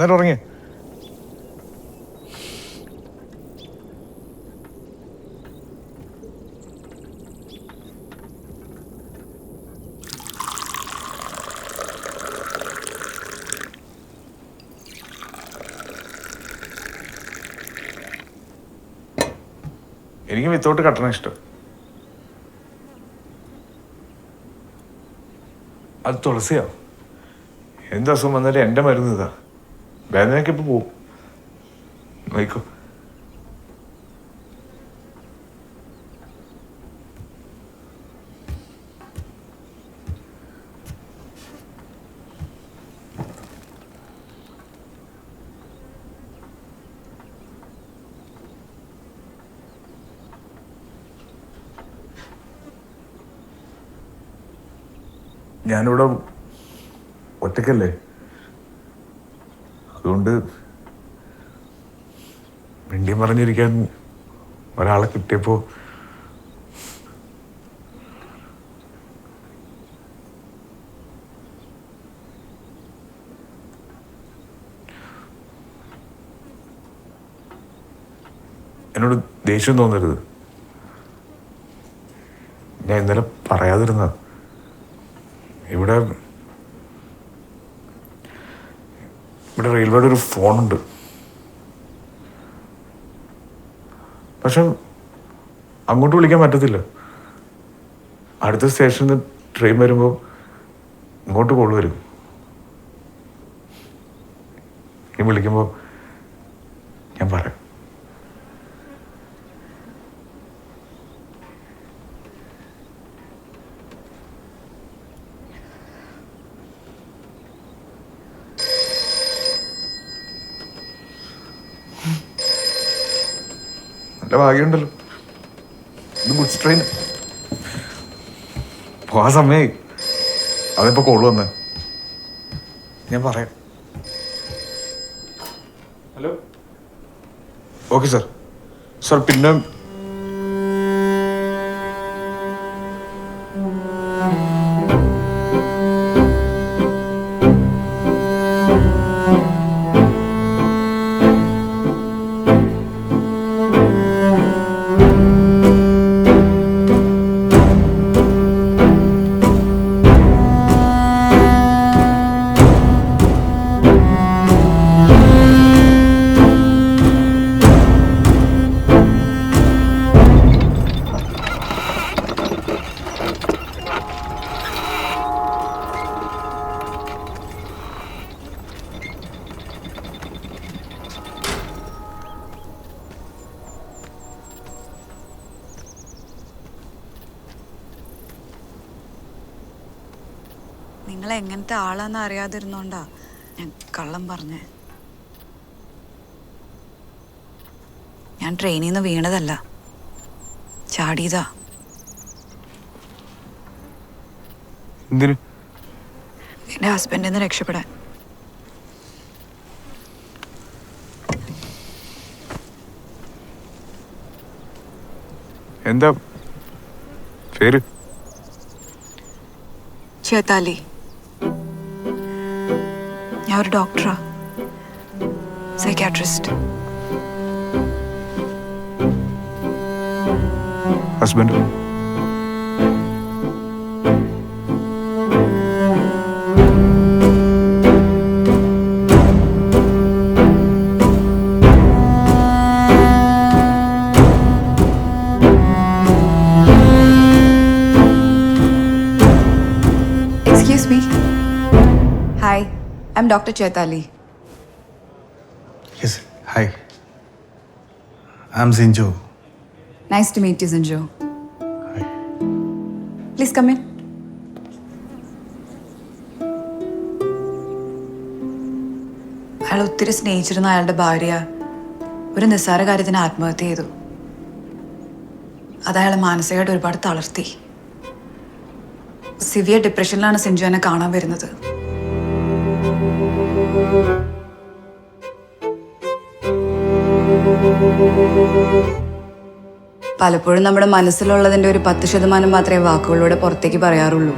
അന്നേരം ഉറങ്ങിയ? എനിക്ക് വിത്തൗട്ട് കട്ടണ ഇഷ്ടം. അത് തുളസിയാ. എന്ത് അസുഖം വന്നാലും എൻ്റെ മരുന്ന് ഇതാ. വേദനയൊക്കെ ഇപ്പൊ പോവും. നോക്കോ. ഞാനിവിടെ ഒറ്റയ്ക്കല്ലേ, അതുകൊണ്ട് മിണ്ടിയും പറഞ്ഞിരിക്കാൻ ഒരാളെ കിട്ടിയപ്പോൾ എന്നോട് ദേഷ്യം തോന്നരുത്. ഞാൻ ഇന്നലെ പറയാതിരുന്ന ഇവിടെ റെയിൽവേയുടെ ഒരു ഫോണുണ്ട്. പക്ഷെ അങ്ങോട്ട് വിളിക്കാൻ പറ്റത്തില്ല. അടുത്ത സ്റ്റേഷനിൽ നിന്ന് ട്രെയിൻ വരുമ്പോൾ ഇങ്ങോട്ട് കോൾ വരും. നീ വിളിക്കുമ്പോൾ ഞാൻ പറയാം. നല്ല ഭാഗ്യമുണ്ടല്ലോ, ഇത് ഗുഡ്സ് ട്രെയിൻ. പോകാൻ സമയമായി. അതിപ്പോ കോള് വന്നേ. ഞാൻ പറയാം. ഹലോ. Okay sir. സാർ പിന്നെ നിങ്ങൾ എങ്ങനത്തെ ആളാന്ന് അറിയാതിരുന്നോണ്ടാ ഞാൻ കള്ളം പറഞ്ഞേ. ഞാൻ ട്രെയിനിൽ നിന്ന് വീണതല്ല, ചാടിയതാ. എന്തിന്? എന്റെ ഹസ്ബൻഡിൽ നിന്ന് രക്ഷപ്പെടാൻ. എന്താ പേര്? ചേത്താലി. ഞാൻ ഒരു ഡോക്ടറാ, psychiatrist. Husband? Excuse me. Hi, I'm Dr. Chaitali. Yes, hi. I'm Sinjo. Nice to meet you, Sinjo. Hi. Please come in. അയാൾ ഒത്തിരി സ്നേഹിച്ചിരുന്ന അയാളുടെ ഭാര്യ ഒരു നിസ്സാര കാര്യത്തിന് ആത്മഹത്യ ചെയ്തു. അത് അയാളെ മാനസികമായിട്ട് ഒരുപാട് തളർത്തി. സിവിയർ ഡിപ്രഷനിലാണ് സിഞ്ചു എന്നെ കാണാൻ വരുന്നത്. പലപ്പോഴും നമ്മുടെ മനസ്സിലുള്ളതിന്റെ ഒരു 10% മാത്രമേ വാക്കുകളിലൂടെ പുറത്തേക്ക് പറയാറുള്ളൂ.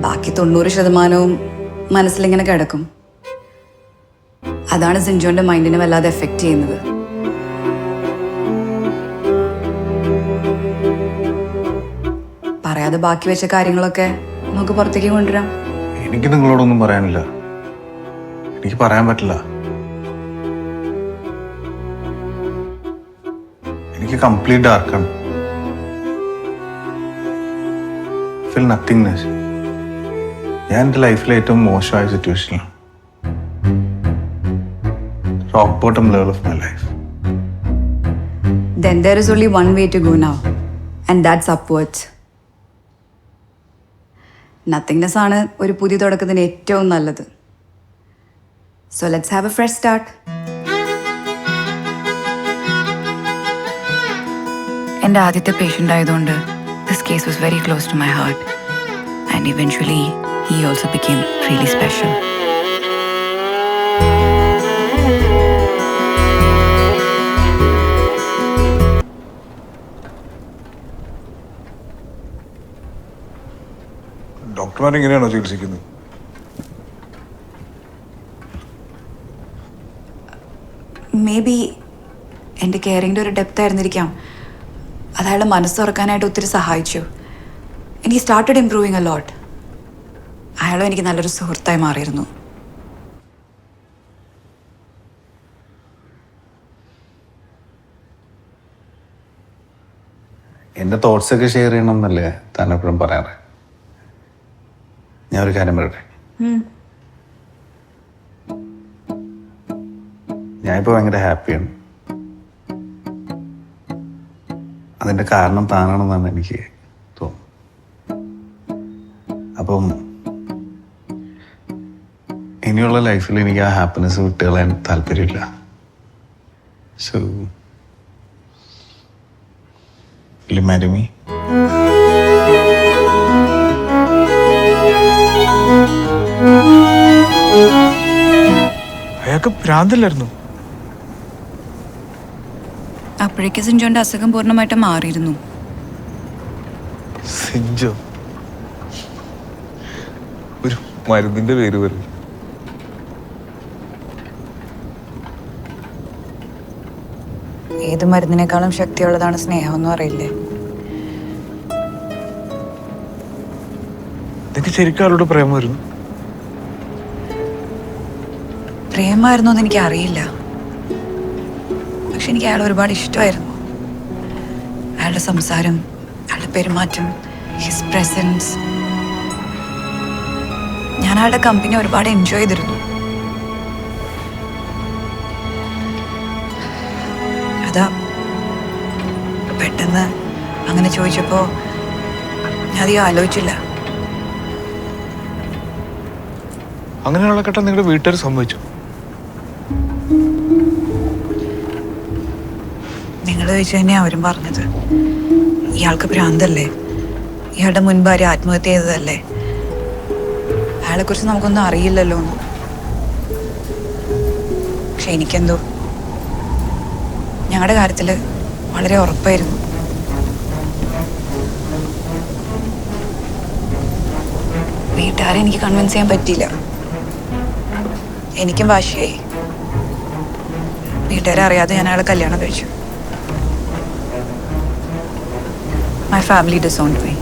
ബാക്കി 90% മനസ്സിലിങ്ങനെ കിടക്കും. അതാണ് സിഞ്ചോന്റെ മൈൻഡിനെ വല്ലാതെ എഫക്റ്റ് ചെയ്യുന്നത്. പറയാതെ ബാക്കി വെച്ച കാര്യങ്ങളൊക്കെ നമുക്ക് പുറത്തേക്ക് കൊണ്ടുവരാം. എനിക്ക് നിങ്ങളോടൊന്നും പറയാനില്ല. എനിക്ക് പറയാൻ പറ്റില്ല. എനിക്ക് കംപ്ലീറ്റ് ഡാർക്കാണ്. Feel nothingness. ഞാൻ എൻ്റെ ലൈഫിലെ ഏറ്റവും മോശമായ സിറ്റുവേഷനിലാണ്. Rock bottom level of my life. Then there is only one way to go now, and that's upwards. Nothingness ആണ് ഒരു പുതിയ തുടക്കത്തിന് ഏറ്റവും നല്ലത്. So let's have a fresh start. എൻ്റെ ആദ്യത്തെ പേഷ്യൻ്റ് ആയതുകൊണ്ട് this case was very close to my heart, and eventually he also became really special. ഡോക്ടർമാർ ഇങ്ങനെയാണോ ചികിത്സിക്കുന്നത്? മേ ബി എൻ്റെ കെയറിങ്ങിൻ്റെ ഒരു ഡെപ്ത് ആയിരുന്നിരിക്കാം. അത് അയാളുടെ മനസ്സ് തുറക്കാനായിട്ട് ഒത്തിരി സഹായിച്ചു. എനിക്ക് സ്റ്റാർട്ടഡ് ഇംപ്രൂവിങ് എ ലോട്ട്. അയാളും എനിക്ക് നല്ലൊരു സുഹൃത്തായി മാറിയിരുന്നു. എൻ്റെ തോട്ട്സൊക്കെ ഷെയർ ചെയ്യണം എന്നല്ലേ താൻ എപ്പോഴും പറയാറ്. ഞാൻ ഒരു കാര്യം പറയട്ടെ. ഞാനിപ്പോൾ ഭയങ്കര ഹാപ്പിയാണ്. അതിൻ്റെ കാരണം താനാണെന്നാണ് എനിക്ക് തോന്നുന്നത്. അപ്പം ഇനിയുള്ള ലൈഫിൽ എനിക്ക് ആ ഹാപ്പിനെസ് വിട്ടുകളയാൻ താല്പര്യമില്ല. So will you marry me? അയാൾക്ക് ഭ്രാന്തല്ലായിരുന്നു? അപ്പോഴേക്ക് സിഞ്ചോന്റെ അസുഖം പൂർണ്ണമായിട്ട് മാറിയിരുന്നു. സിഞ്ചോ? ഒരു മരുന്നിന്റെ പേര് പറയും. ഏത് മരുന്നിനേക്കാളും ശക്തിയുള്ളതാണ് സ്നേഹം എന്ന് പറയില്ലേ? നിനക്ക് ശരിക്കും ആളോട് പ്രേമമായിരുന്നു? പ്രേമമായിരുന്നു എന്ന് എനിക്ക് അറിയില്ല. പക്ഷെ എനിക്ക് അയാൾ ഒരുപാട് ഇഷ്ടമായിരുന്നു. അയാളുടെ സംസാരം, അയാളുടെ പെരുമാറ്റം, ഹിസ് പ്രസൻസ്. ഞാൻ അയാളുടെ കമ്പനി ഒരുപാട് എൻജോയ് ചെയ്തിരുന്നു. അതാ പെട്ടെന്ന് അങ്ങനെ ചോദിച്ചപ്പോ ഞാൻ അധികം ആലോചിച്ചില്ല. അങ്ങനെയുള്ള ഘട്ടം നിങ്ങളുടെ വീട്ടുകാർ സമ്മതിച്ചു? നിങ്ങൾ ചോദിച്ചു തന്നെ അവരും പറഞ്ഞത്. ഇയാൾക്ക് ഭ്രാന്തല്ലേ, ഇയാളുടെ മുൻ ഭാര്യ ആത്മഹത്യ ചെയ്തതല്ലേ, അയാളെ കുറിച്ച് നമുക്കൊന്നും അറിയില്ലല്ലോ എന്ന്. പക്ഷെ എനിക്കെന്തോ ഞങ്ങളുടെ കാര്യത്തില് വളരെ ഉറപ്പായിരുന്നു. വീട്ടുകാരെ എനിക്ക് കൺവിൻസ് ചെയ്യാൻ പറ്റിയില്ല. എനിക്കും വാശിയായി. വീട്ടുകാരെ അറിയാതെ ഞാൻ അയാളെ കല്യാണം കഴിച്ചു. My family disowned me.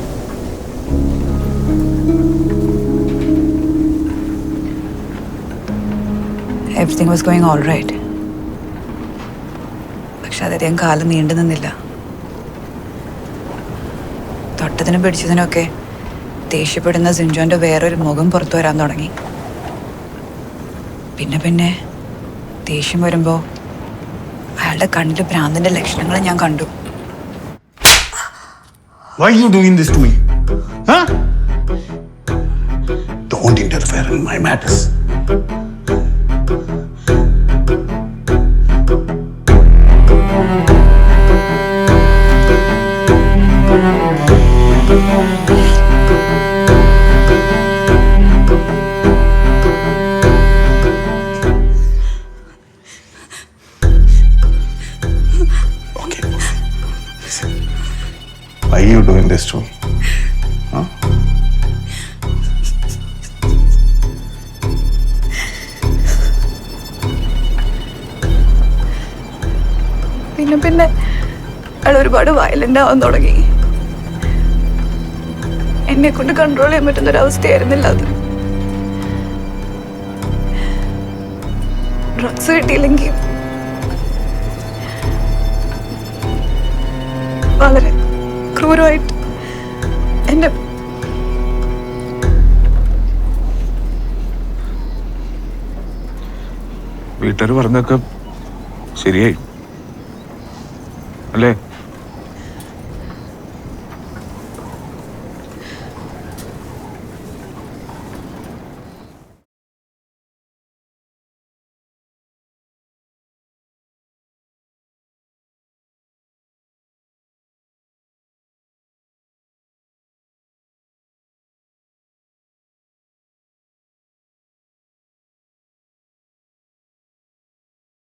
Everything was going all right. പക്ഷെ അതധികം കാലം നീണ്ടു നിന്നില്ല. തൊട്ടതിനും പിടിച്ചതിനൊക്കെ ദേഷ്യപ്പെടുന്ന സിഞ്ചോന്റെ വേറൊരു മുഖം പുറത്തു വരാൻ തുടങ്ങി. പിന്നെ ദേഷ്യം വരുമ്പോ അയാളുടെ കണ്ണിൽ ഭ്രാന്തിന്റെ ലക്ഷണങ്ങൾ ഞാൻ കണ്ടു. Why are you doing this to me? Huh? Don't interfere in my matters. Okay. Listen. Why are you doing this to me? Huh? പിന്നെ പിന്നെ അയാൾ ഒരുപാട് വയലന്റ് ആവാൻ തുടങ്ങി. എന്നെ കൊണ്ട് കൺട്രോൾ ചെയ്യാൻ പറ്റുന്ന ഒരു അവസ്ഥയായിരുന്നില്ല അത്. ഡ്രഗ്സ് കിട്ടിയില്ലെങ്കിൽ വളരെ ക്രൂരമായിട്ട് എന്നെ വീട്ടുകാർ പറഞ്ഞൊക്കെ ശരിയായി അല്ലേ?